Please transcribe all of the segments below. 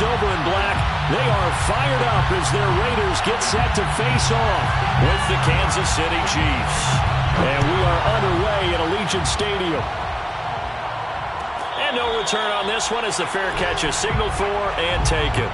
silver and black. They are fired up as their Raiders get set to face off with the Kansas City Chiefs. And we are underway at Allegiant Stadium. And no return on this one as the fair catch is signaled for and taken.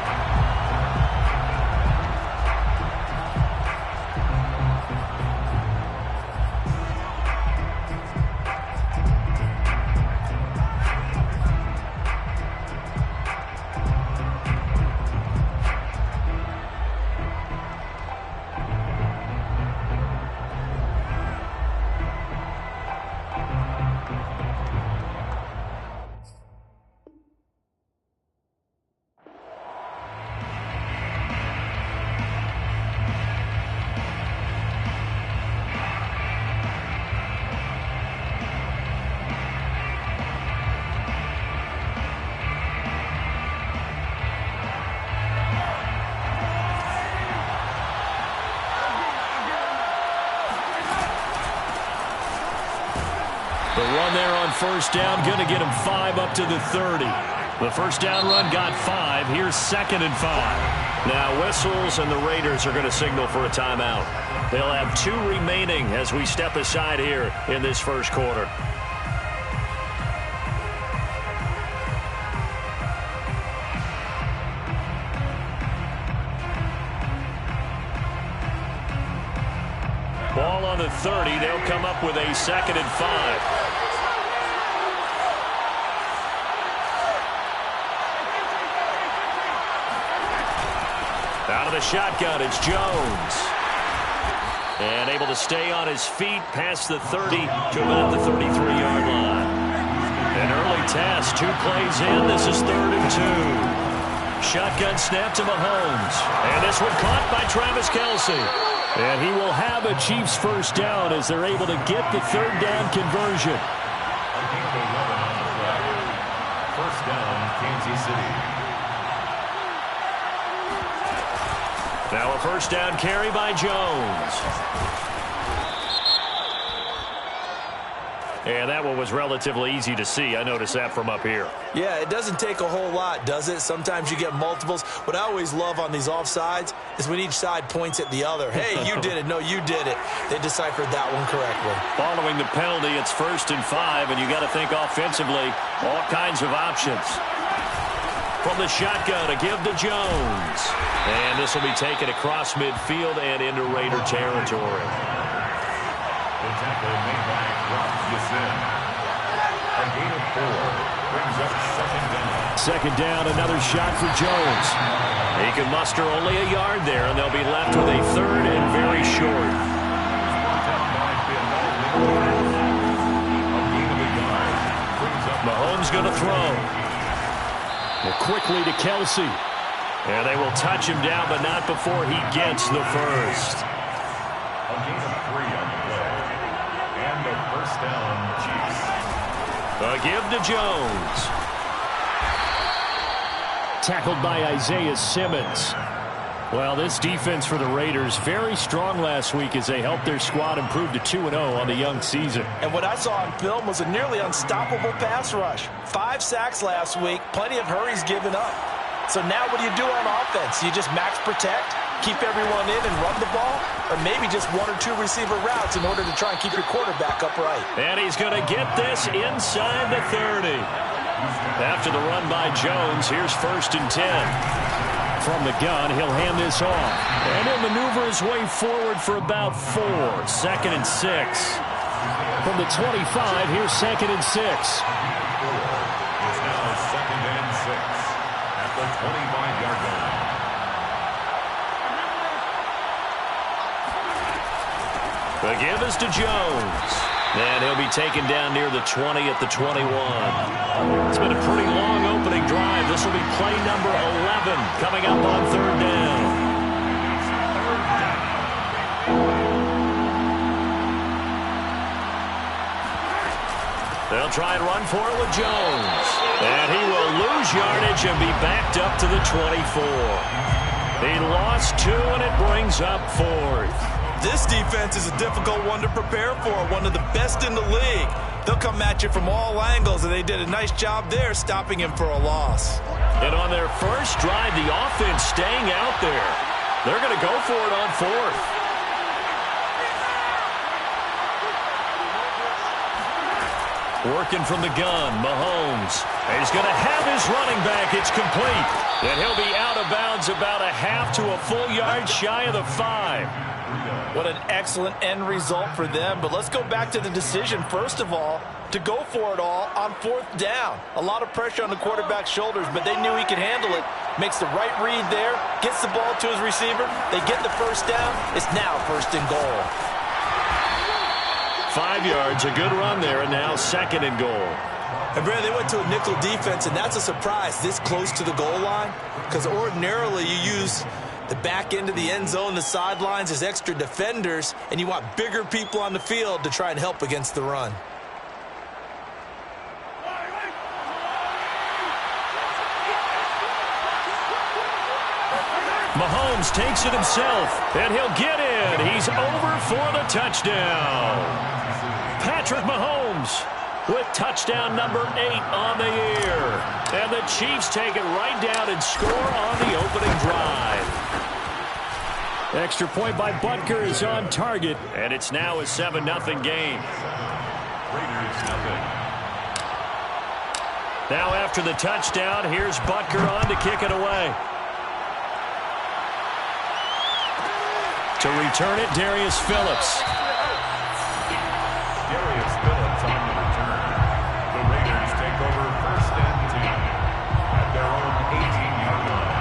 The run there on first down, going to get him 5 up to the 30. The first down run got 5. Here's 2nd and 5. Now whistles, and the Raiders are going to signal for a timeout. They'll have 2 remaining as we step aside here in this first quarter. Ball on the 30. They'll come up with a 2nd and 5. Out of the shotgun, it's Jones. And able to stay on his feet past the 30 to about the 33-yard line. An early test, 2 plays in. This is 3rd and 2. Shotgun snap to Mahomes. And this one caught by Travis Kelce. And he will have a Chiefs first down as they're able to get the 3rd down conversion. First down, Kansas City. Now a first down carry by Jones. And that one was relatively easy to see. I noticed that from up here. Yeah, it doesn't take a whole lot, does it? Sometimes you get multiples. What I always love on these offsides is when each side points at the other. Hey, you did it. No, you did it. They deciphered that one correctly. Following the penalty, it's 1st and 5, and you got to think offensively, all kinds of options. From the shotgun, a give to Jones. And this will be taken across midfield and into Raider territory. The tackle made by Rob Yassin. A gain of 4 brings up 2nd down. 2nd down, another shot for Jones. He can muster only a yard there, and they'll be left with a 3rd and very short. Mahomes going to throw. Quickly to Kelce. And they will touch him down, but not before he gets the first. A gain of 3 on the play. And the first down, Chiefs. A give to Jones. Tackled by Isaiah Simmons. Well, this defense for the Raiders, very strong last week as they helped their squad improve to 2-0 on the young season. And what I saw on film was a nearly unstoppable pass rush. 5 sacks last week, plenty of hurries given up. So now what do you do on offense? You just max protect, keep everyone in and run the ball, or maybe just 1 or 2 receiver routes in order to try and keep your quarterback upright. And he's going to get this inside the 30. After the run by Jones, here's 1st and 10. From the gun, he'll hand this off. And he'll maneuver his way forward for about 4. 2nd and 6. From the 25, here's 2nd and 6. It's now 2nd and 6 at the 25-yard line. The give is to Jones. And he'll be taken down near the 20 at the 21. It's been a pretty long opening drive. This will be play number 11 coming up on 3rd down. They'll try and run for it with Jones. And he will lose yardage and be backed up to the 24. He lost 2, and it brings up 4th. This defense is a difficult one to prepare for, one of the best in the league. They'll come at you from all angles, and they did a nice job there stopping him for a loss. And on their first drive the offense staying out there. They're going to go for it on fourth. Working from the gun, Mahomes. He's going to have his running back. It's complete. And he'll be out of bounds about a half to a full yard shy of the 5. What an excellent end result for them. But let's go back to the decision, first of all, to go for it all on fourth down. A lot of pressure on the quarterback's shoulders, but they knew he could handle it. Makes the right read there, gets the ball to his receiver. They get the first down. It's now first and goal. 5 yards, a good run there, and now second and goal. And, Brad, they went to a nickel defense, and that's a surprise this close to the goal line, because ordinarily you use the back end of the end zone, the sidelines as extra defenders, and you want bigger people on the field to try and help against the run. Mahomes takes it himself, and he'll get in. He's over for the touchdown. Patrick Mahomes with touchdown number 8 on the year. And the Chiefs take it right down and score on the opening drive. Extra point by Butker is on target, and it's now a 7-0 game. Raiders nothing. Now after the touchdown, here's Butker on to kick it away. To return it, Darius Phillips. Darius Phillips on the return. The Raiders take over first and 10 at their own 18-yard line.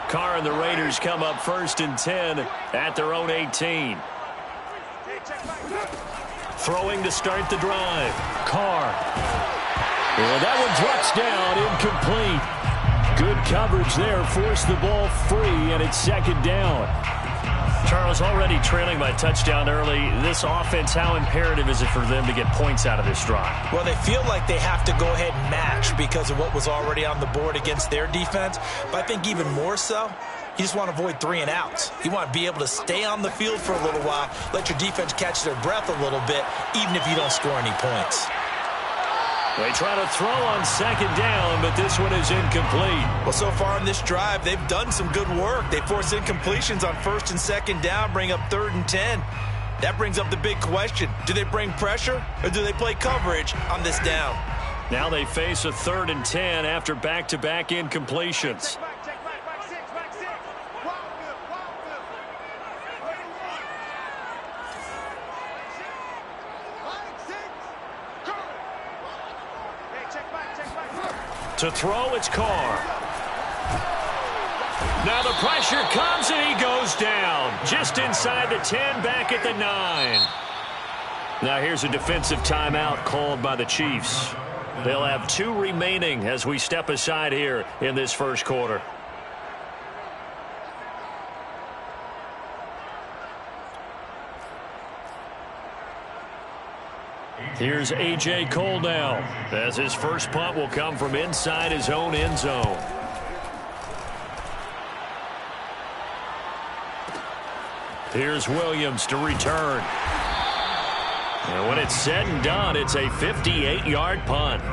Carr and the Raiders come up first and 10 at their own 18. Throwing to start the drive. Carr. And that one drops down, incomplete. Good coverage there, forced the ball free, and it's second down. Charles, already trailing by touchdown early. This offense, how imperative is it for them to get points out of this drive? Well, they feel like they have to go ahead and match because of what was already on the board against their defense. But I think even more so, you just want to avoid 3 and outs. You want to be able to stay on the field for a little while, let your defense catch their breath a little bit, even if you don't score any points. They try to throw on second down, but this one is incomplete. Well, so far in this drive, they've done some good work. They force incompletions on first and second down, bring up 3rd and 10. That brings up the big question. Do they bring pressure, or do they play coverage on this down? Now they face a 3rd and 10 after back-to-back incompletions. To throw, it's Carr. Now the pressure comes, and he goes down. Just inside the 10, back at the 9. Now here's a defensive timeout called by the Chiefs. They'll have 2 remaining as we step aside here in this first quarter. Here's A.J. Cole now, as his first punt will come from inside his own end zone. Here's Williams to return. And when it's said and done, it's a 58-yard punt.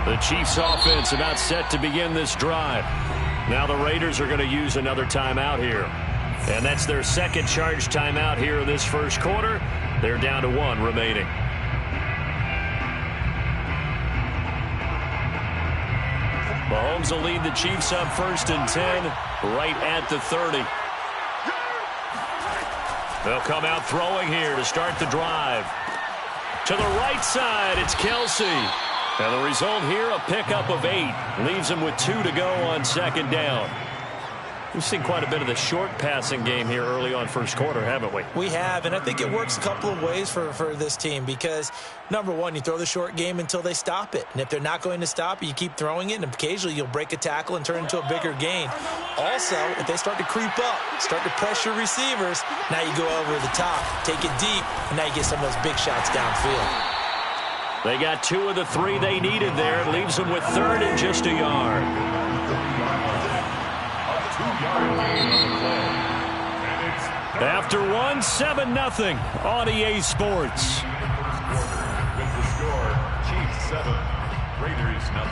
The Chiefs offense about set to begin this drive. Now the Raiders are going to use another timeout here. And that's their second charge timeout here in this first quarter. They're down to 1 remaining. Mahomes will lead the Chiefs up first and 10, right at the 30. They'll come out throwing here to start the drive. To the right side, it's Kelsey. And the result here, a pickup of 8. Leaves him with 2 to go on second down. We've seen quite a bit of the short passing game here early on first quarter, haven't we? We have, and I think it works a couple of ways for this team because, number one, you throw the short game until they stop it. And if they're not going to stop it, you keep throwing it, and occasionally you'll break a tackle and turn it into a bigger gain. Also, if they start to creep up, start to pressure receivers, now you go over the top, take it deep, and now you get some of those big shots downfield. They got 2 of the 3 they needed there. It leaves them with 3rd and just a yard. After 1, 7-0 on EA Sports. With the score, Chiefs 7, Raiders 0.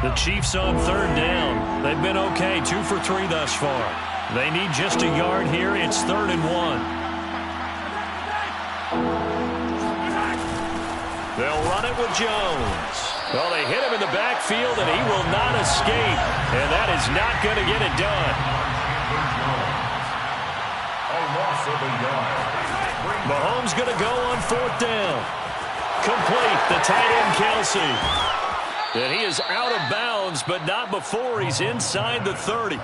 The Chiefs on 3rd down. They've been okay, 2 for 3 thus far. They need just a yard here. It's 3rd and 1. They'll run it with Jones. Well, they hit him in the backfield, and he will not escape. And that is not going to get it done. A loss of a yard. Mahomes going to go on 4th down. Complete, the tight end Kelsey. And he is out of bounds, but not before he's inside the 30.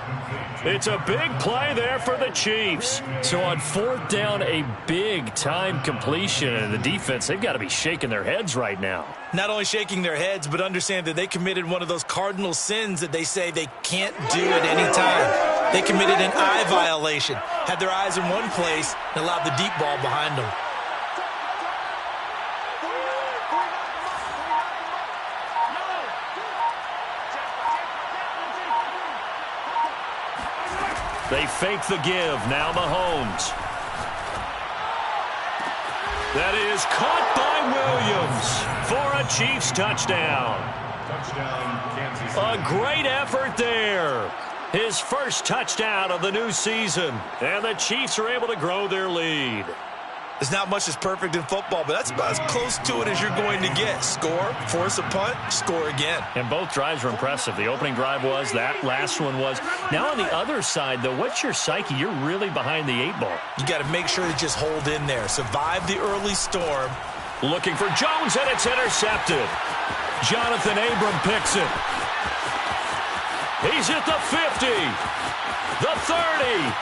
It's a big play there for the Chiefs. So on 4th down, a big-time completion. And the defense, they've got to be shaking their heads right now. Not only shaking their heads, but understand that they committed one of those cardinal sins that they say they can't do at any time. They committed an eye violation, had their eyes in one place, and allowed the deep ball behind them. They fake the give. Now Mahomes. That is caught by Williams for a Chiefs touchdown. Touchdown, Kansas City. A great effort there. His first touchdown of the new season. And the Chiefs are able to grow their lead. There's not much that's perfect in football, but that's about as close to it as you're going to get. Score, force a punt, score again. And both drives were impressive. The opening drive was, that last one was. Now on the other side, though, what's your psyche? You're really behind the 8 ball. You got to make sure to just hold in there. Survive the early storm. Looking for Jones, and it's intercepted. Jonathan Abram picks it. He's at the 50, the 30,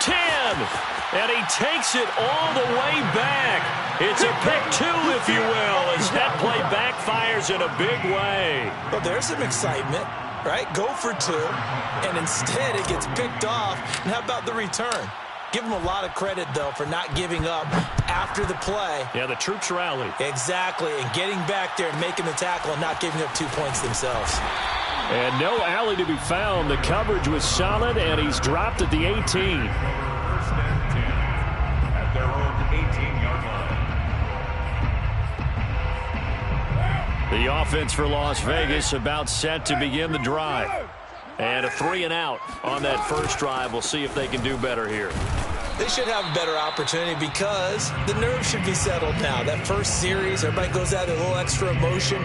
10. And he takes it all the way back. It's a pick 2, if you will, as that play backfires in a big way. Well, there's some excitement, right? Go for 2, and instead it gets picked off. And how about the return? Give him a lot of credit, though, for not giving up after the play. Yeah, the troops rallied. Exactly, and getting back there and making the tackle and not giving up 2 points themselves. And no alley to be found. The coverage was solid, and he's dropped at the 18. Their own 18-yard line. The offense for Las Vegas about set to begin the drive. And a 3-and-out on that first drive. We'll see if they can do better here. They should have a better opportunity because the nerves should be settled now. That first series, everybody goes out with a little extra emotion.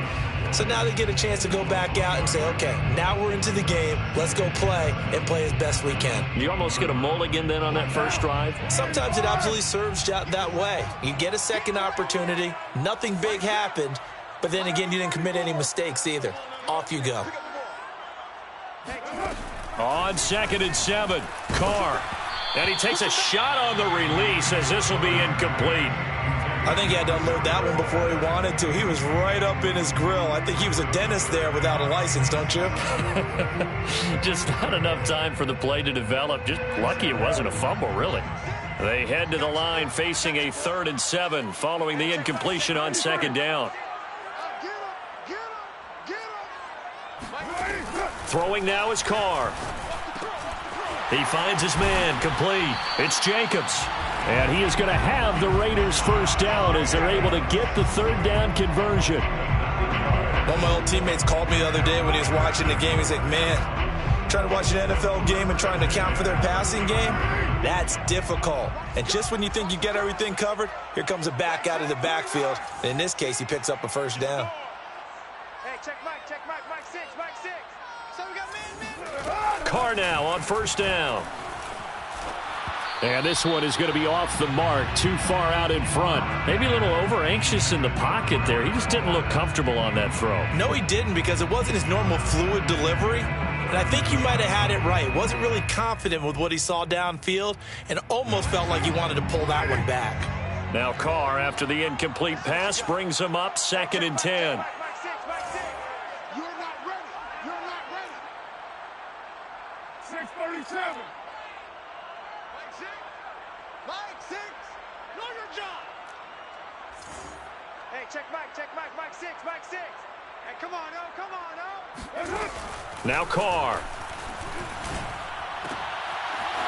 So now they get a chance to go back out and say, okay, now we're into the game. Let's go play and play as best we can. You almost get a mulligan then on that first drive? Sometimes it absolutely serves that way. You get a second opportunity. Nothing big happened. But then again, you didn't commit any mistakes either. Off you go. On 2nd and 7, Carr. And he takes a shot on the release as this will be incomplete. I think he had to unload that one before he wanted to. He was right up in his grill. I think he was a dentist there without a license, don't you? Just not enough time for the play to develop. Just lucky it wasn't a fumble, really. They head to the line facing a 3rd and 7 following the incompletion on 2nd down. Throwing now is Carr. He finds his man, complete. It's Jacobs. And he is going to have the Raiders first down as they're able to get the 3rd down conversion. One of my old teammates called me the other day when he was watching the game. He's like, man, trying to watch an NFL game and trying to account for their passing game, that's difficult. And just when you think you get everything covered, here comes a back out of the backfield. And in this case, he picks up a first down. Hey, check Mike, Mike 6, Mike 6. So we got man. Carr now on first down. And this one is going to be off the mark, too far out in front. Maybe a little over-anxious in the pocket there. He just didn't look comfortable on that throw. No, he didn't, because it wasn't his normal fluid delivery. And I think you might have had it right. Wasn't really confident with what he saw downfield and almost felt like he wanted to pull that one back. Now Carr, after the incomplete pass, brings him up 2nd and 10. You're not ready. You're not ready. 637. Mike 6. Know your job. Hey, check Mike 6. Hey, come on, Now Carr.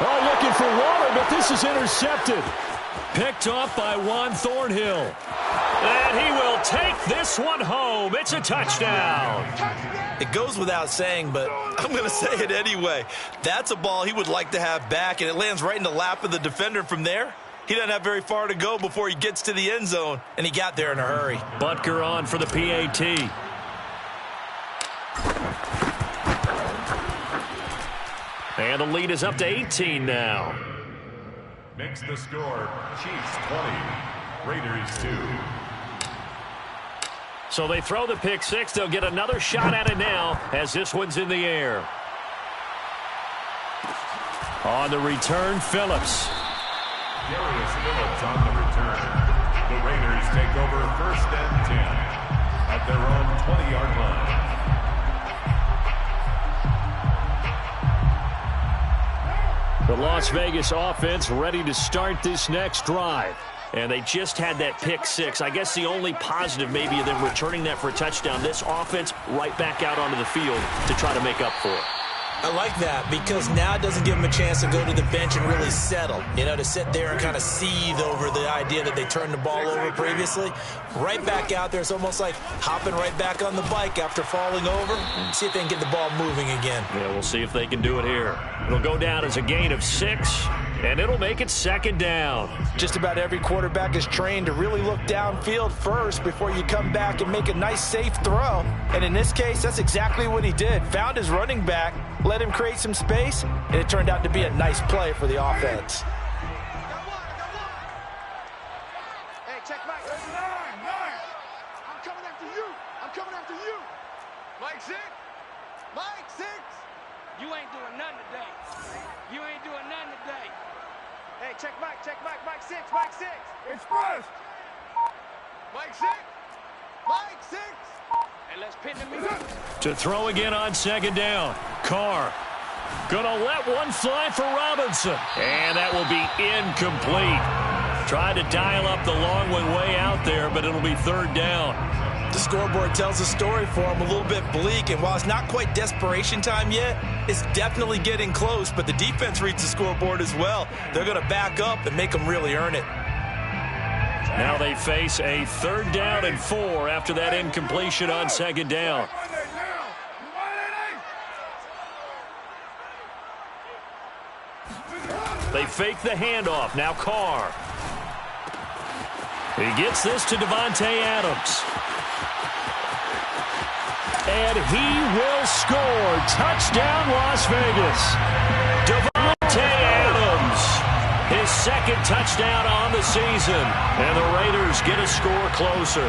Oh, looking for water, but this is intercepted. Picked off by Juan Thornhill. And he will take this one home. It's a touchdown. It goes without saying, but I'm going to say it anyway. That's a ball he would like to have back, and it lands right in the lap of the defender from there. He doesn't have very far to go before he gets to the end zone, and he got there in a hurry. Butker on for the PAT. And the lead is up to 18 now. Makes the score Chiefs 20, Raiders 2. So they throw the pick six. They'll get another shot at it now as this one's in the air. On the return, Phillips. Darius Phillips on the return. The Raiders take over 1st and 10 at their own 20-yard line. The Las Vegas offense ready to start this next drive. And they just had that pick six. I guess the only positive maybe of them returning that for a touchdown. This offense right back out onto the field to try to make up for it. I like that because now it doesn't give him a chance to go to the bench and really settle, to sit there and kind of seethe over the idea that they turned the ball over previously. Right back out there, it's almost like hopping right back on the bike after falling over. See if they can get the ball moving again. Yeah, we'll see if they can do it here. It'll go down as a gain of 6, and it'll make it 2nd down. Just about every quarterback is trained to really look downfield first before you come back and make a nice, safe throw. And in this case, that's exactly what he did. Found his running back, let him create some space, and it turned out to be a nice play for the offense. Hey, check Mike. 9. I'm coming after you. Mike 6. You ain't doing nothing today. Hey, check Mike. Mike 6. Express. Mike 6. Hey, let's pin the meat. To throw again on 2nd down. Carr gonna let one fly for Robinson. And that will be incomplete. Tried to dial up the long one way out there, but it'll be 3rd down. The scoreboard tells a story for him, a little bit bleak, and while it's not quite desperation time yet, it's definitely getting close, but the defense reads the scoreboard as well. They're going to back up and make them really earn it. Now they face a 3rd down and 4 after that incompletion on 2nd down. They fake the handoff. Now Carr. He gets this to Davante Adams. And he will score. Touchdown, Las Vegas. Davante Adams. His 2nd touchdown on the season. And the Raiders get a score closer.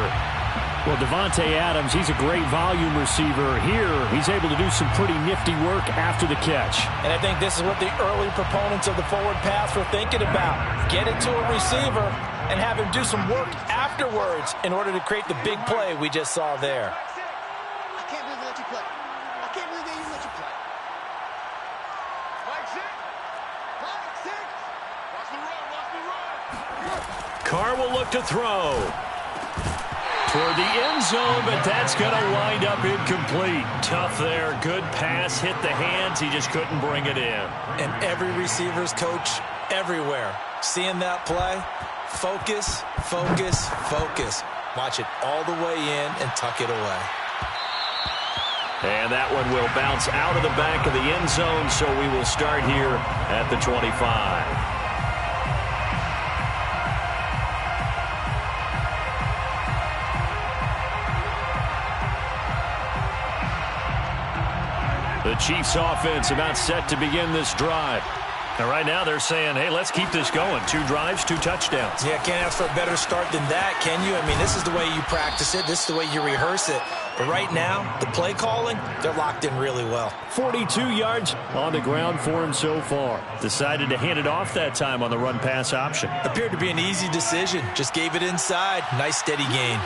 Well, Davante Adams, he's a great volume receiver. Here, he's able to do some pretty nifty work after the catch. And I think this is what the early proponents of the forward pass were thinking about. Get it to a receiver and have him do some work afterwards in order to create the big play we just saw there. I can't believe they let you play. Mike 6. Watch the run. Carr will look to throw. Toward the end zone, but that's going to wind up incomplete. Tough there. Good pass. Hit the hands. He just couldn't bring it in. And every receiver's coach everywhere. Seeing that play, focus. Watch it all the way in and tuck it away. And that one will bounce out of the back of the end zone, so we will start here at the 25. The Chiefs offense about set to begin this drive. And right now they're saying, hey, let's keep this going. 2 drives, 2 touchdowns. Yeah, can't ask for a better start than that, can you? I mean, this is the way you practice it. This is the way you rehearse it. But right now, the play calling, they're locked in really well. 42 yards on the ground for him so far. Decided to hand it off that time on the run-pass option. Appeared to be an easy decision. Just gave it inside. Nice, steady gain.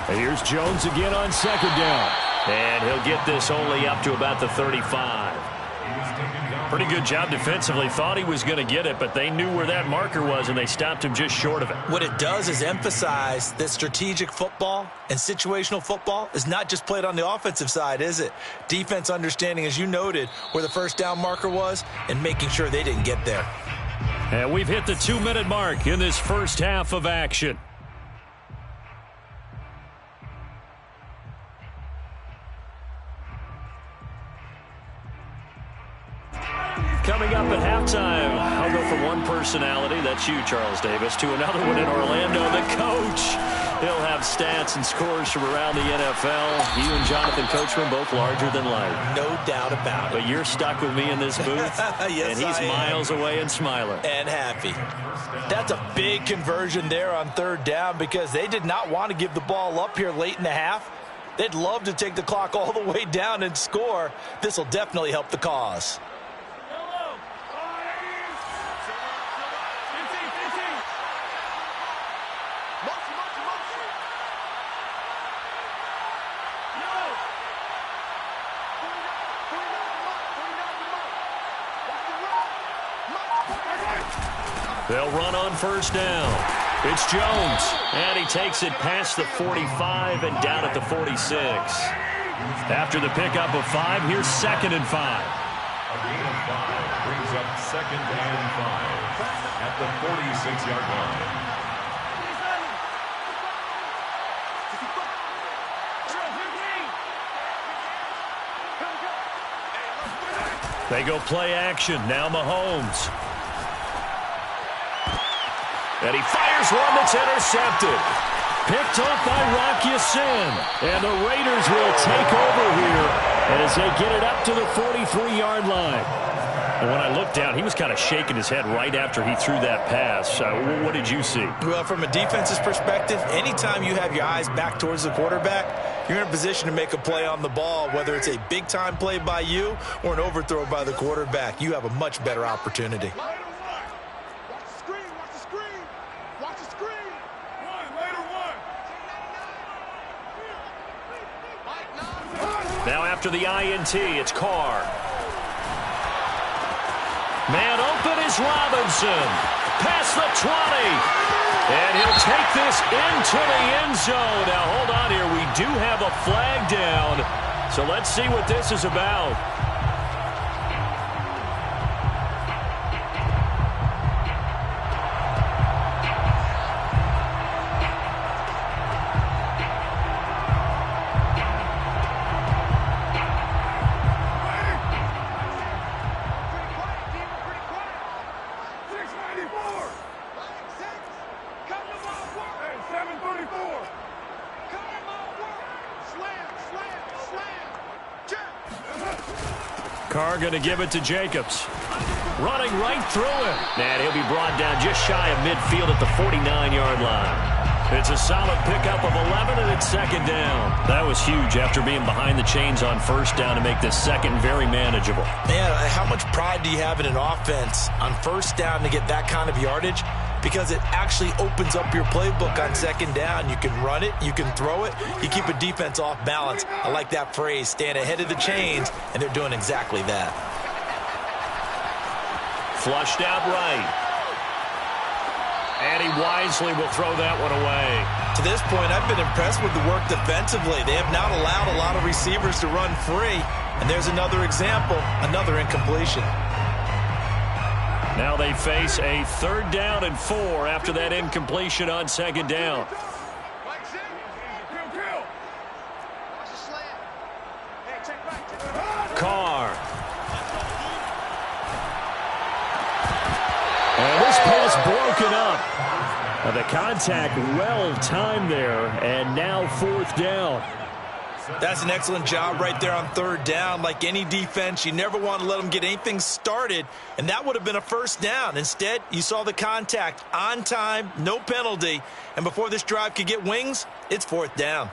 And here's Jones again on 2nd down. And he'll get this only up to about the 35. Pretty good job defensively. Thought he was going to get it, but they knew where that marker was, and they stopped him just short of it. What it does is emphasize that strategic football and situational football is not just played on the offensive side, is it? Defense understanding, as you noted, where the first down marker was and making sure they didn't get there. And we've hit the 2-minute mark in this first half of action. Coming up at halftime, I'll go from one personality, that's you, Charles Davis, to another one in Orlando, the coach. He'll have stats and scores from around the NFL. You and Jonathan Coachman, both larger than life. No doubt about it. But you're stuck with me in this booth, yes, and he's miles away and smiling. And happy. That's a big conversion there on 3rd down because they did not want to give the ball up here late in the half. They'd love to take the clock all the way down and score. This will definitely help the cause. They'll run on 1st down. It's Jones, and he takes it past the 45 and down at the 46. After the pickup of 5, here's 2nd and 5. A gain of 5 brings up 2nd and 5 at the 46-yard line. They go play action. Now Mahomes. And he fires one that's intercepted. Picked off by Rock Ya-Sin. And the Raiders will take over here as they get it up to the 43-yard line. And when I looked down, he was kind of shaking his head right after he threw that pass. What did you see? Well, from a defense's perspective, anytime you have your eyes back towards the quarterback, you're in a position to make a play on the ball, whether it's a big-time play by you or an overthrow by the quarterback. You have a much better opportunity. Now after the INT, it's Carr. Man open is Robinson. Past the 20. And he'll take this into the end zone. Now hold on here. We do have a flag down. So let's see what this is about. Carr going to give it to Jacobs. Running right through him. And he'll be brought down just shy of midfield at the 49-yard line. It's a solid pickup of 11, and it's 2nd down. That was huge after being behind the chains on 1st down to make this 2nd very manageable. Man, how much pride do you have in an offense on 1st down to get that kind of yardage? Because it actually opens up your playbook on 2nd down. You can run it, you can throw it, you keep a defense off balance. I like that phrase, stand ahead of the chains, and they're doing exactly that. Flushed out right. And he wisely will throw that one away. To this point, I've been impressed with the work defensively. They have not allowed a lot of receivers to run free. And there's another example, another incompletion. Now they face a 3rd down and 4 after that incompletion on 2nd down. Carr. And this pass broken up. The contact well timed there, and now 4th down. That's an excellent job right there on third down. Like any defense, you never want to let them get anything started, and that would have been a first down. Instead, you saw the contact on time, no penalty, and before this drive could get wings, it's fourth down.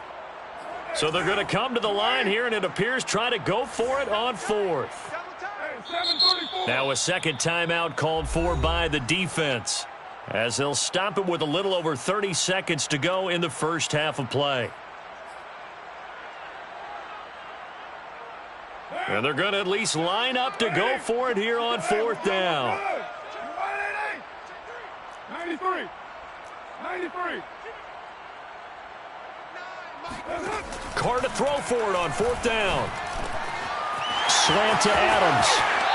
So they're going to come to the line here, and it appears try to go for it on fourth. Now a second timeout called for by the defense, as they'll stop it with a little over 30 seconds to go in the first half of play. And they're going to at least line up to go for it here on fourth down. 93. Carr to throw for it on fourth down. Slant to Adams.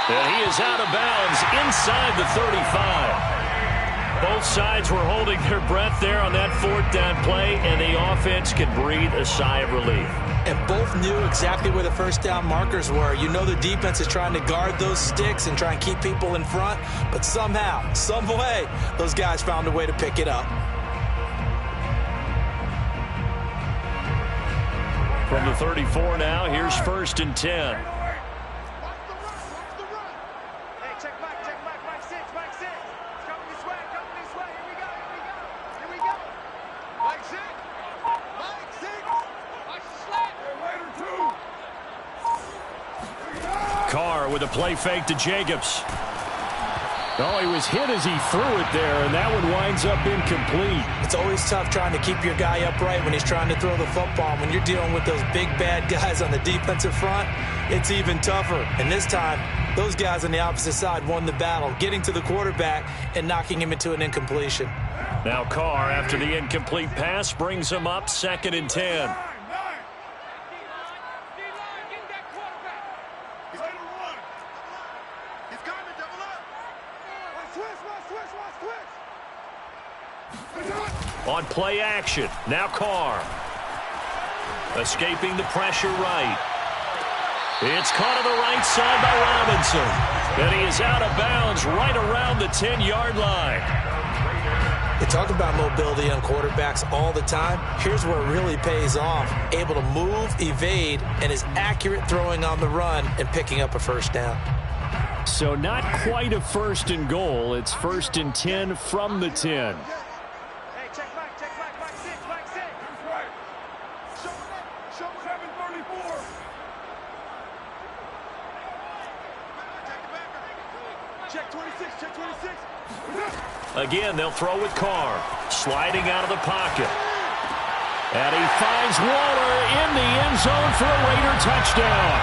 And he is out of bounds inside the 35. Both sides were holding their breath there on that fourth down play, and the offense can breathe a sigh of relief. And both knew exactly where the first down markers were. You know the defense is trying to guard those sticks and try and keep people in front, but somehow, some way, those guys found a way to pick it up. From the 34 now, here's first and 10. Carr with a play fake to Jacobs. Oh, he was hit as he threw it there, and that one winds up incomplete. It's always tough trying to keep your guy upright when he's trying to throw the football. When you're dealing with those big, bad guys on the defensive front, it's even tougher. And this time, those guys on the opposite side won the battle, getting to the quarterback and knocking him into an incompletion. Now Carr, after the incomplete pass, brings him up second and 10. On play action, now Carr. Escaping the pressure right. It's caught on the right side by Robinson. And he is out of bounds right around the 10-yard line. They talk about mobility on quarterbacks all the time. Here's where it really pays off. Able to move, evade, and is accurate throwing on the run and picking up a first down. So not quite a first and goal. It's first and 10 from the 10. Again, they'll throw with Carr, sliding out of the pocket. And he finds Waller in the end zone for a Raider touchdown.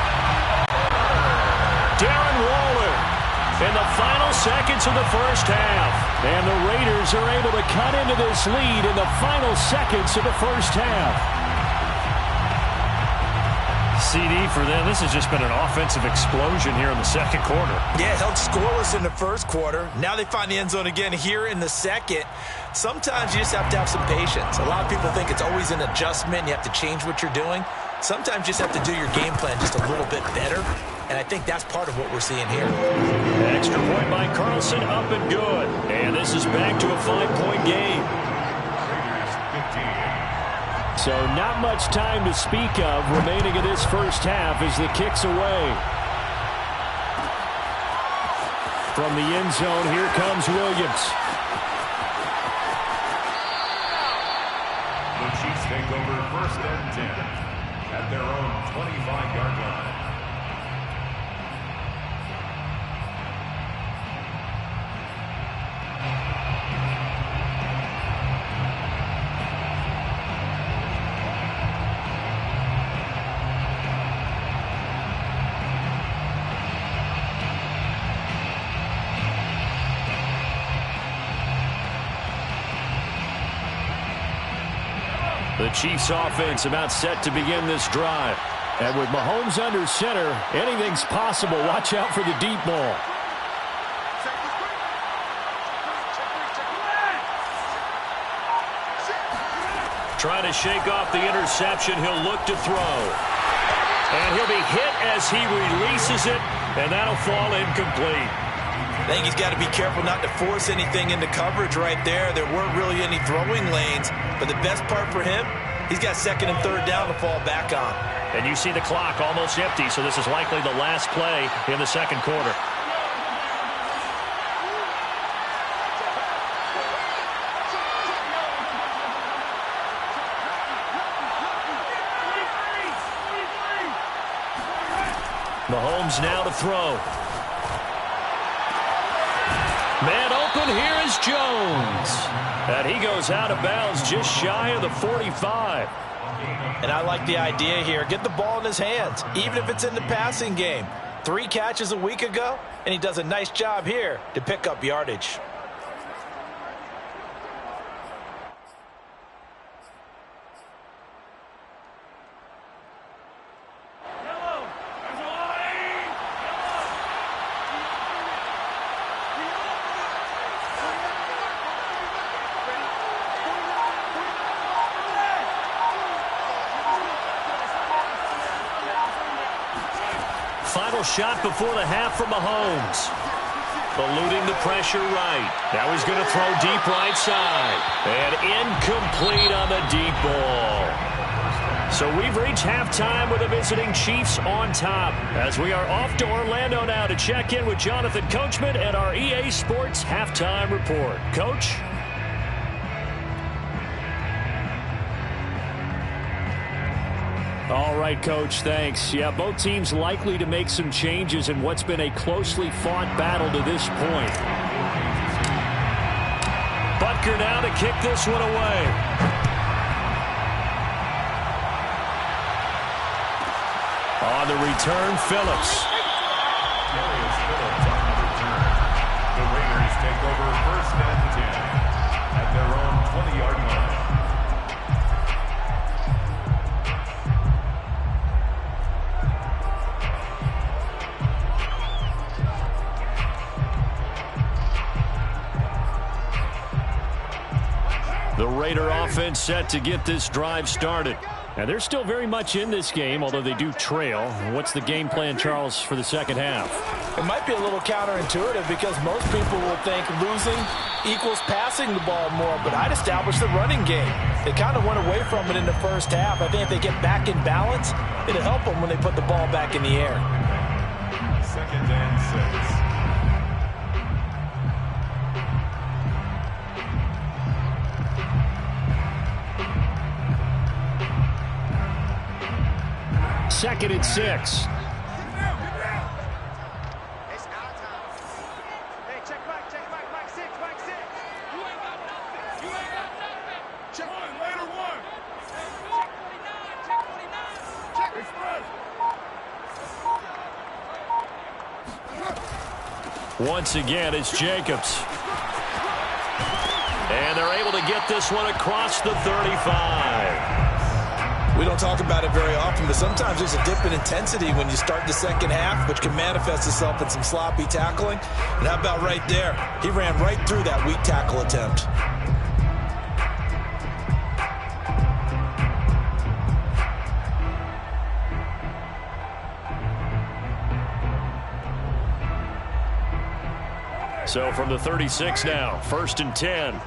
Darren Waller in the final seconds of the first half. And the Raiders are able to cut into this lead in the final seconds of the first half. CD for them. This has just been an offensive explosion here in the second quarter. Yeah, held scoreless in the first quarter. Now they find the end zone again here in the second. Sometimes you just have to have some patience. A lot of people think it's always an adjustment. You have to change what you're doing. Sometimes you just have to do your game plan just a little bit better. And I think that's part of what we're seeing here. Extra point by Carlson, up and good. And this is back to a 5-point game. So not much time to speak of remaining in this first half as the kick's away. From the end zone, here comes Williams. The Chiefs take over first and 10 at their own 25-yard line. The Chiefs offense about set to begin this drive. And with Mahomes under center, anything's possible. Watch out for the deep ball. Trying to shake off the interception. He'll look to throw. And he'll be hit as he releases it, and that'll fall incomplete. I think he's got to be careful not to force anything into coverage right there. There weren't really any throwing lanes, but the best part for him, he's got second and third down to fall back on. And you see the clock almost empty, so this is likely the last play in the second quarter. Mahomes now to throw. Man open, here is Jones. And he goes out of bounds just shy of the 45. And I like the idea here. Get the ball in his hands, even if it's in the passing game. 3 catches a week ago, and he does a nice job here to pick up yardage. Final shot before the half from Mahomes. Eluding the pressure right. Now he's going to throw deep right side. And incomplete on the deep ball. So we've reached halftime with the visiting Chiefs on top. As we are off to Orlando now to check in with Jonathan Coachman and our EA Sports Halftime Report. Coach? All right, Coach, thanks. Yeah, both teams likely to make some changes in what's been a closely fought battle to this point. Butker now to kick this one away. On the return, Phillips. Darius Phillips on the return. The Raiders take over 1st and 10 at their own 20-yard line. The Raider offense set to get this drive started. And they're still very much in this game, although they do trail. What's the game plan, Charles, for the second half? It might be a little counterintuitive because most people will think losing equals passing the ball more, but I'd establish the running game. They kind of went away from it in the first half. I think if they get back in balance, it'll help them when they put the ball back in the air. 2nd and 6. Second and 6. It's our time. Hey, check back, Mike 6, Mike 6. You ain't got nothing. You ain't got nothing. Check one, later one. Check 49, check 49. Check express. Once again, it's Jacobs. And they're able to get this one across the 35. We don't talk about it very often, but sometimes there's a dip in intensity when you start the second half, which can manifest itself in some sloppy tackling. And how about right there? He ran right through that weak tackle attempt. So from the 36 now, 1st and 10.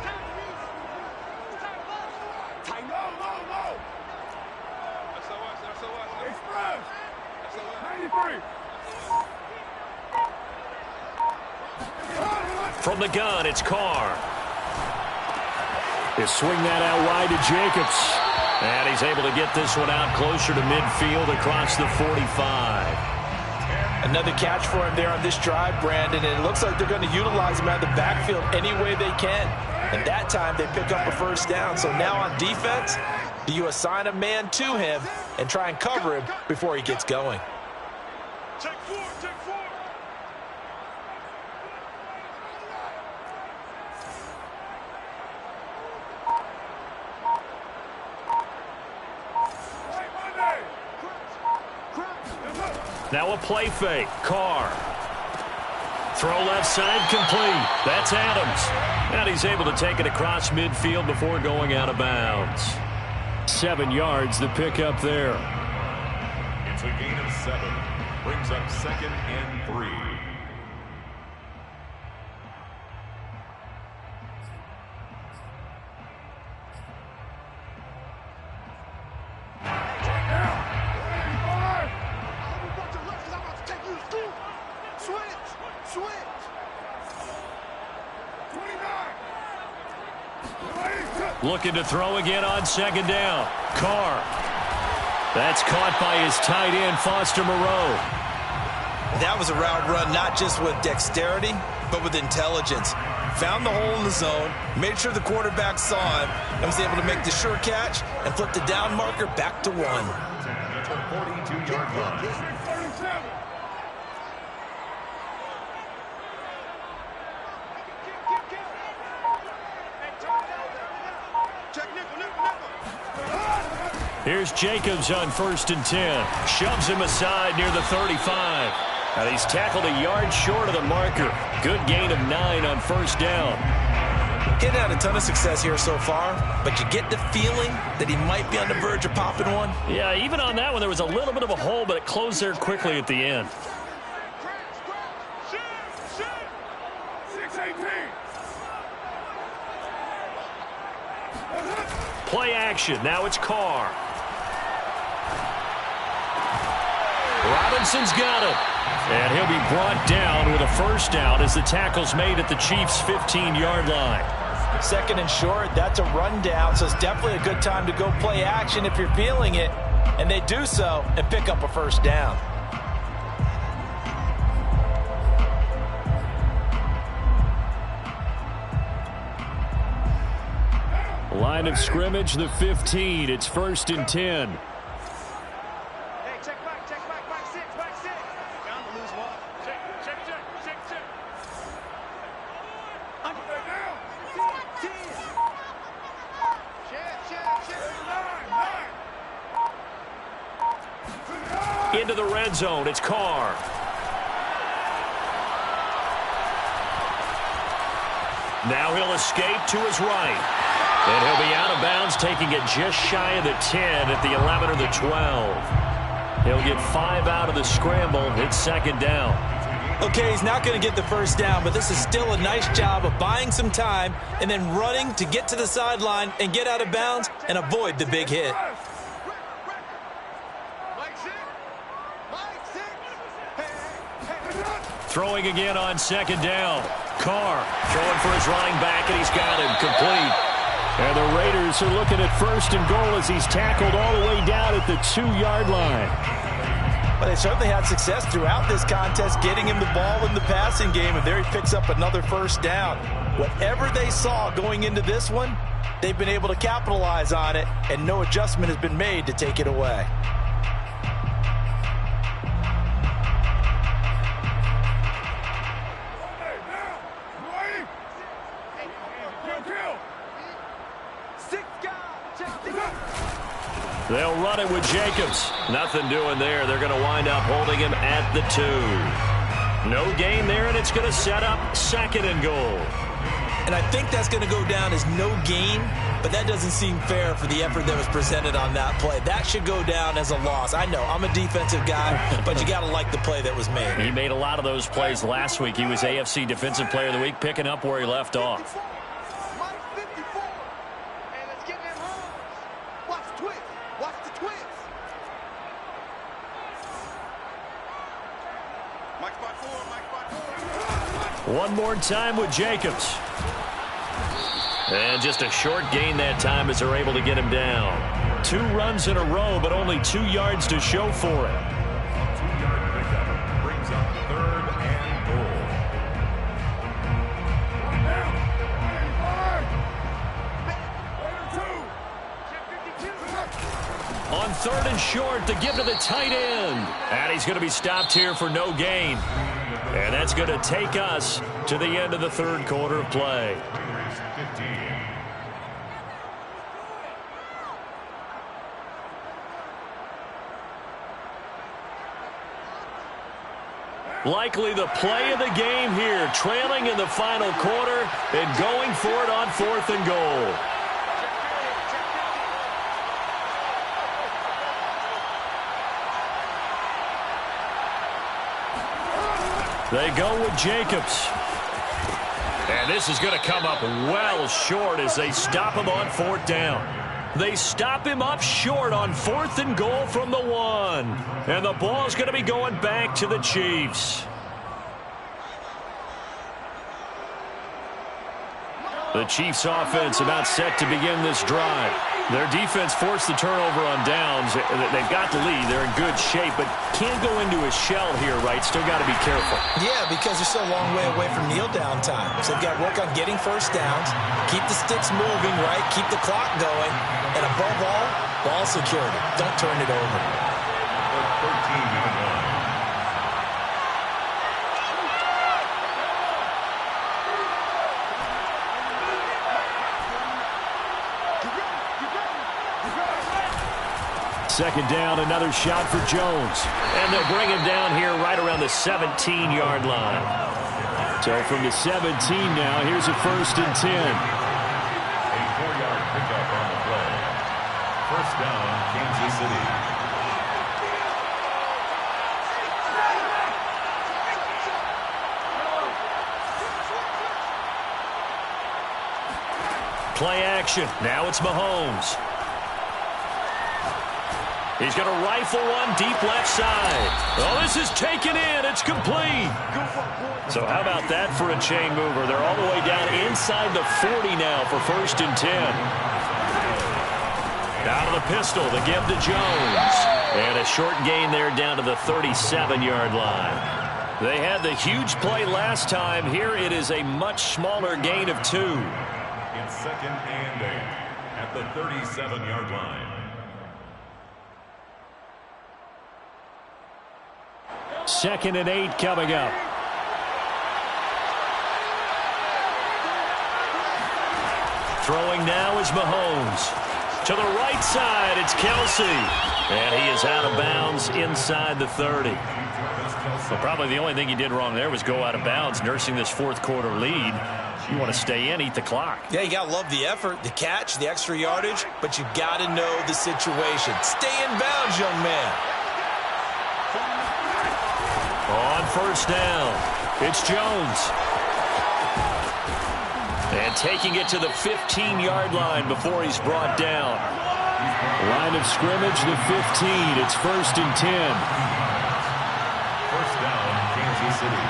From the gun, it's Carr. They swing that out wide to Jacobs. And he's able to get this one out closer to midfield across the 45. Another catch for him there on this drive, Brandon, and it looks like they're going to utilize him out of the backfield any way they can. And that time they pick up a first down. So now on defense, do you assign a man to him and try and cover him before he gets going? Check 4, check 4. Now a play fake. Carr. Throw left side complete. That's Adams. And he's able to take it across midfield before going out of bounds. 7 yards, the pickup there. It's a gain of 7. Brings up 2nd and 3. Looking to throw again on second down. Carr. That's caught by his tight end, Foster Moreau. That was a route run not just with dexterity, but with intelligence. Found the hole in the zone, made sure the quarterback saw him, and was able to make the sure catch and flip the down marker back to 1. At the 42-yard line. Here's Jacobs on 1st and 10. Shoves him aside near the 35. And he's tackled a yard short of the marker. Good gain of 9 on 1st down. He's had a ton of success here so far, but you get the feeling that he might be on the verge of popping one. Yeah, even on that one, there was a little bit of a hole, but it closed there quickly at the end. 6-18. Play action. Now it's Carr. Robinson's got it. And he'll be brought down with a 1st down as the tackle's made at the Chiefs' 15-yard line. 2nd and short, that's a rundown, so it's definitely a good time to go play action if you're feeling it. And they do so and pick up a 1st down. Line of scrimmage, the 15. It's 1st and 10. Hey, check back, back 6, back 6. Bound to lose one. Check. Under that down. 10. Check. Into the red zone, it's Carr. Now he'll escape to his right. And he'll be out of bounds, taking it just shy of the 10 at the 11 or the 12. He'll get 5 out of the scramble. It's 2nd down. Okay, he's not going to get the 1st down, but this is still a nice job of buying some time and then running to get to the sideline and get out of bounds and avoid the big hit. Throwing again on 2nd down. Carr throwing for his running back, and he's got him complete. And the Raiders are looking at 1st and goal as he's tackled all the way down at the 2-yard line. Well, they certainly had success throughout this contest getting him the ball in the passing game, and there he picks up another 1st down. Whatever they saw going into this one, they've been able to capitalize on it, and no adjustment has been made to take it away. They'll run it with Jacobs. Nothing doing there. They're going to wind up holding him at the 2. No gain there, and it's going to set up 2nd and goal. And I think that's going to go down as no gain, but that doesn't seem fair for the effort that was presented on that play. That should go down as a loss. I know, I'm a defensive guy, but you got to like the play that was made. He made a lot of those plays last week. He was AFC Defensive Player of the Week, picking up where he left off. One more time with Jacobs. And just a short gain that time as they're able to get him down. 2 runs in a row, but only 2 yards to show for it. A 2-yard pickup brings up 3rd and goal. On 3rd and short, to give to the tight end. And he's going to be stopped here for no gain. And that's going to take us to the end of the 3rd quarter of play. Likely the play of the game here, trailing in the final quarter and going for it on 4th and goal. They go with Jacobs. And this is going to come up well short as they stop him on 4th down. They stop him up short on 4th and goal from the 1. And the ball's going to be going back to the Chiefs. The Chiefs offense about set to begin this drive. Their defense forced the turnover on downs. They've got the lead. They're in good shape, but can't go into a shell here, right? Still got to be careful. Yeah, because they're so a long way away from kneel down time. So they've got to work on getting first downs, keep the sticks moving, right? Keep the clock going. And above all, ball security. Don't turn it over. The 13-yard line. Second down, another shot for Jones. And they'll bring him down here right around the 17-yard line. So from the 17 now, here's a 1st and 10. A 4-yard pickup on the play. First down, Kansas City. Play action. Now it's Mahomes. He's going to rifle one deep left side. Oh, this is taken in. It's complete. So how about that for a chain mover? They're all the way down inside the 40 now for 1st and 10. Out of the pistol, the give to Jones. And a short gain there down to the 37-yard line. They had the huge play last time. Here it is a much smaller gain of 2. It's 2nd and 8 at the 37-yard line. 2nd and 8 coming up. Throwing now is Mahomes. To the right side, it's Kelsey. And he is out of bounds inside the 30. Well, probably the only thing he did wrong there was go out of bounds, nursing this 4th quarter lead. You want to stay in, eat the clock. Yeah, you got to love the effort, the catch, the extra yardage, but you got to know the situation. Stay in bounds, young man. On 1st down, it's Jones. And taking it to the 15-yard line before he's brought down. Line of scrimmage, the 15. It's 1st and 10. First down, Kansas City.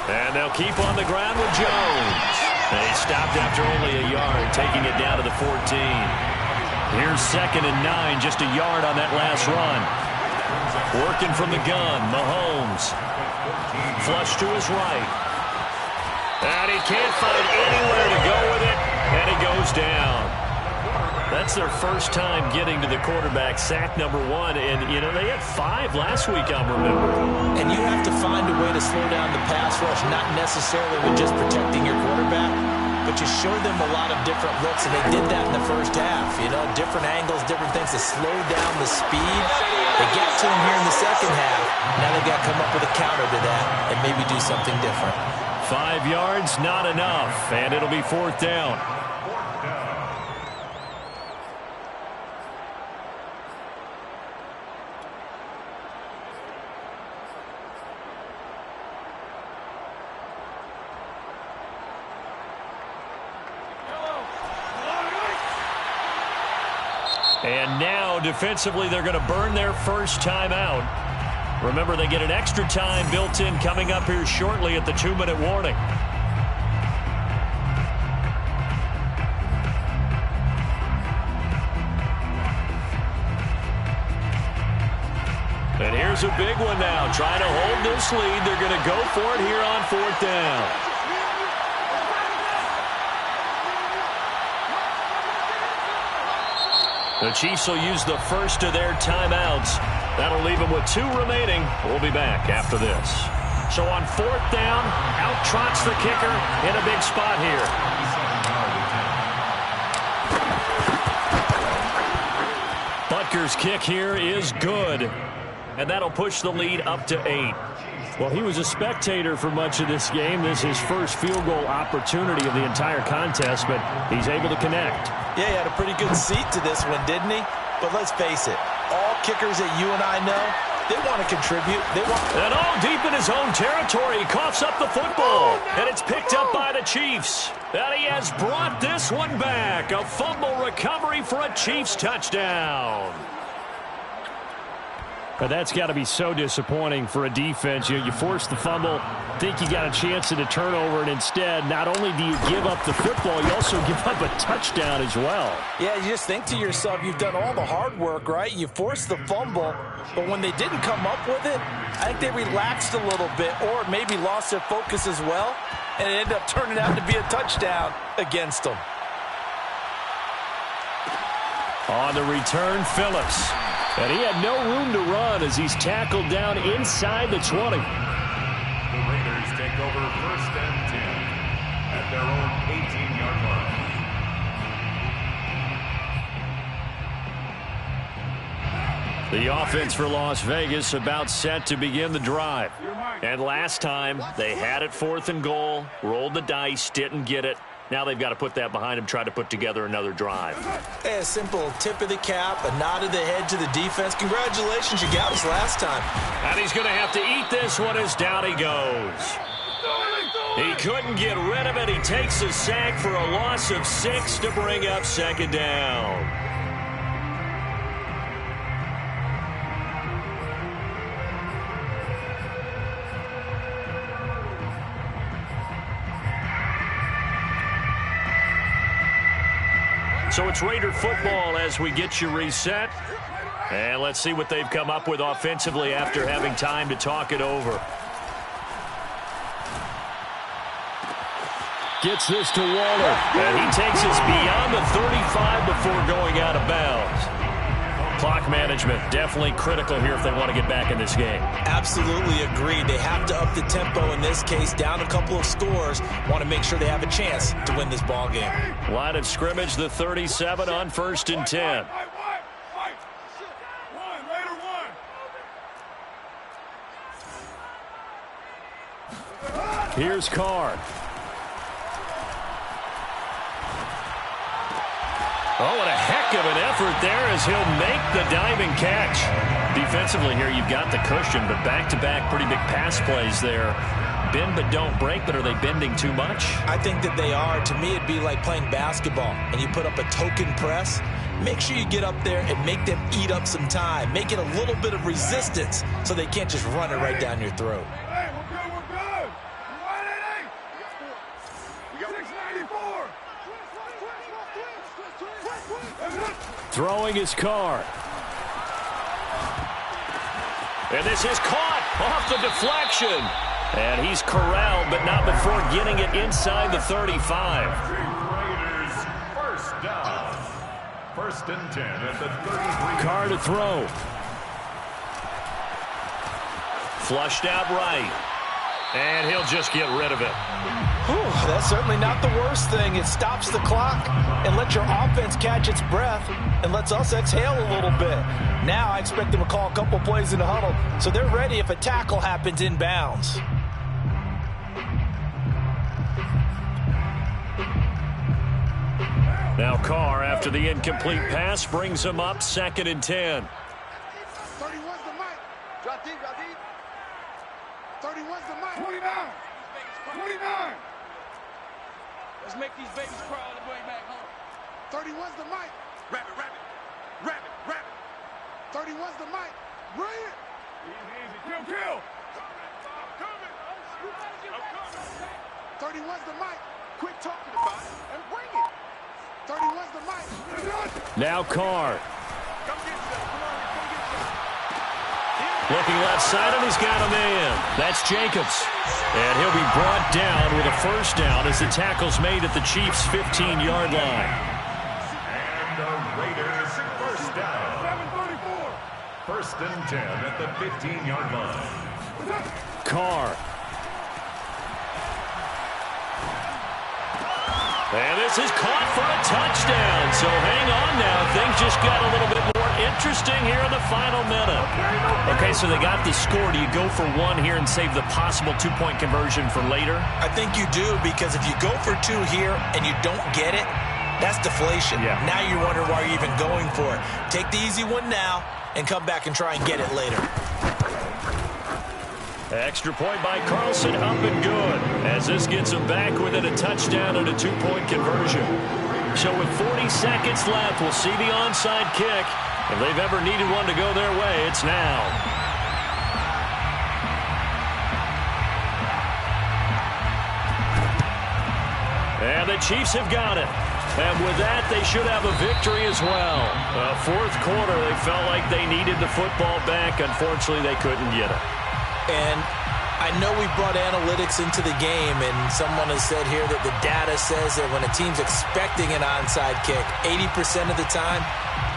And they'll keep on the ground with Jones. And he stopped after only a yard, taking it down to the 14. Here's 2nd and 9, just a yard on that last run. Working from the gun, Mahomes. Flush to his right. And he can't find anywhere to go with it, and he goes down. That's their first time getting to the quarterback, sack number 1. And, you know, they had 5 last week, I'll remember. And you have to find a way to slow down the pass rush, not necessarily with just protecting your quarterback, but you show them a lot of different looks, and they did that in the first half. You know, different angles, different things to slow down the speed. They got to him here in the second half. Now they've got to come up with a counter to that and maybe do something different. 5 yards, not enough, and it'll be 4th down. And now, defensively, they're going to burn their first timeout. Remember, they get an extra time built in coming up here shortly at the 2-minute warning. And here's a big one now. Trying to hold this lead. They're going to go for it here on 4th down. The Chiefs will use the first of their timeouts. That'll leave them with 2 remaining. We'll be back after this. So on 4th down, out trots the kicker in a big spot here. Butker's kick here is good. And that'll push the lead up to 8. Well, he was a spectator for much of this game. This is his first field goal opportunity of the entire contest, but he's able to connect. Yeah, he had a pretty good seat to this one, didn't he? But let's face it, all kickers that you and I know, They want to contribute. And all deep in his own territory, he coughs up the football. And it's picked up by the Chiefs. And he has brought this one back. A fumble recovery for a Chiefs touchdown. But that's got to be so disappointing for a defense. You force the fumble, think you got a chance at a turnover, and instead, not only do you give up the football, you also give up a touchdown as well. Yeah, you just think to yourself, you've done all the hard work, right? You forced the fumble, but when they didn't come up with it, I think they relaxed a little bit or maybe lost their focus as well, and it ended up turning out to be a touchdown against them. On the return, Phillips. And he had no room to run as he's tackled down inside the 20. The Raiders take over 1st and 10 at their own 18-yard line. The offense for Las Vegas about set to begin the drive. And last time, they had it 4th and goal, rolled the dice, didn't get it. Now they've got to put that behind them, try to put together another drive. Hey, a simple tip of the cap, a nod of the head to the defense. Congratulations, you got us last time. And he's going to have to eat this one as down he goes. He couldn't get rid of it. He takes a sack for a loss of 6 to bring up 2nd down. So it's Raider football as we get you reset. And let's see what they've come up with offensively after having time to talk it over. Gets this to Waller. And he takes us beyond the 35 before going out of bounds. Clock management definitely critical here if they want to get back in this game. Absolutely agreed. They have to up the tempo in this case, down a couple of scores. Want to make sure they have a chance to win this ball game. Line of scrimmage, the 37 on 1st and 10. Here's Carr. Oh, and a heck of an effort there as he'll make the diving catch. Defensively here, you've got the cushion, but back-to-back pretty big pass plays there. Bend but don't break, but are they bending too much? I think that they are. To me, it'd be like playing basketball, and you put up a token press. Make sure you get up there and make them eat up some time. Make it a little bit of resistance so they can't just run it right down your throat. Hey, we're good. We got 694. Throwing his Carr. And this is caught off the deflection. And he's corralled, but not before getting it inside the 35. Raiders 1st down. 1st and 10 at the 33. Carr to throw. Flushed out right. And he'll just get rid of it. Whew, that's certainly not the worst thing. It stops the clock and lets your offense catch its breath and lets us exhale a little bit. Now I expect them to call a couple plays in the huddle so they're ready if a tackle happens inbounds. Now Carr, after the incomplete pass, brings him up 2nd and 10. 31's the mic. Drop deep. 31's the mic. 29. Let's make these babies crawl all the way back home. 31's the mic. Wrap it. 31's the mic. Bring it. Easy. Kill. I'm coming. 31's the mic. Quit talking about it and bring it. 31's the mic. Now Carr. Come get some. Come on, come get some. Looking left side, and he's got a man. That's Jacobs. And he'll be brought down with a 1st down as the tackle's made at the Chiefs' 15-yard line. And the Raiders 1st down. 1st and 10 at the 15-yard line. Carr. And this is caught for a touchdown. So hang on now. Things just got a little bit more interesting here in the final minute. Okay, so they got the score. Do you go for one here and save the possible 2-point conversion for later? I think you do, because if you go for 2 here and you don't get it, that's deflation. Yeah. Now you wonder why you're even going for it. Take the easy one now and come back and try and get it later. Extra point by Carlson, up and good, as this gets them back within a touchdown and a 2-point conversion. So with 40 seconds left, we'll see the onside kick. If they've ever needed one to go their way, it's now. And the Chiefs have got it. And with that, they should have a victory as well. Fourth quarter, they felt like they needed the football back. Unfortunately, they couldn't get it. And I know we brought analytics into the game, and someone has said here that the data says that when a team's expecting an onside kick, 80% of the time,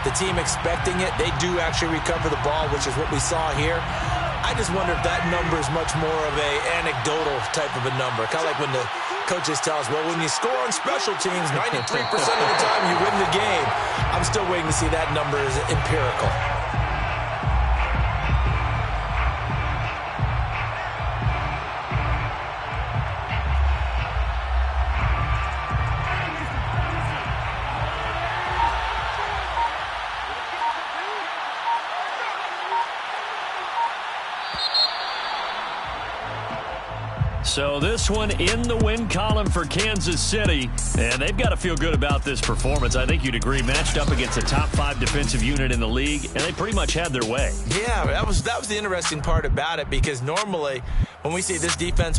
the team expecting it, they do actually recover the ball, which is what we saw here. I just wonder if that number is much more of a anecdotal type of a number. Kind of like when the coaches tell us, well, when you score on special teams, 93% of the time you win the game. I'm still waiting to see that number as empirical. So this one in the win column for Kansas City, and they've got to feel good about this performance. I think you'd agree, matched up against a top 5 defensive unit in the league, and they pretty much had their way. Yeah, that was the interesting part about it, because normally when we see this defense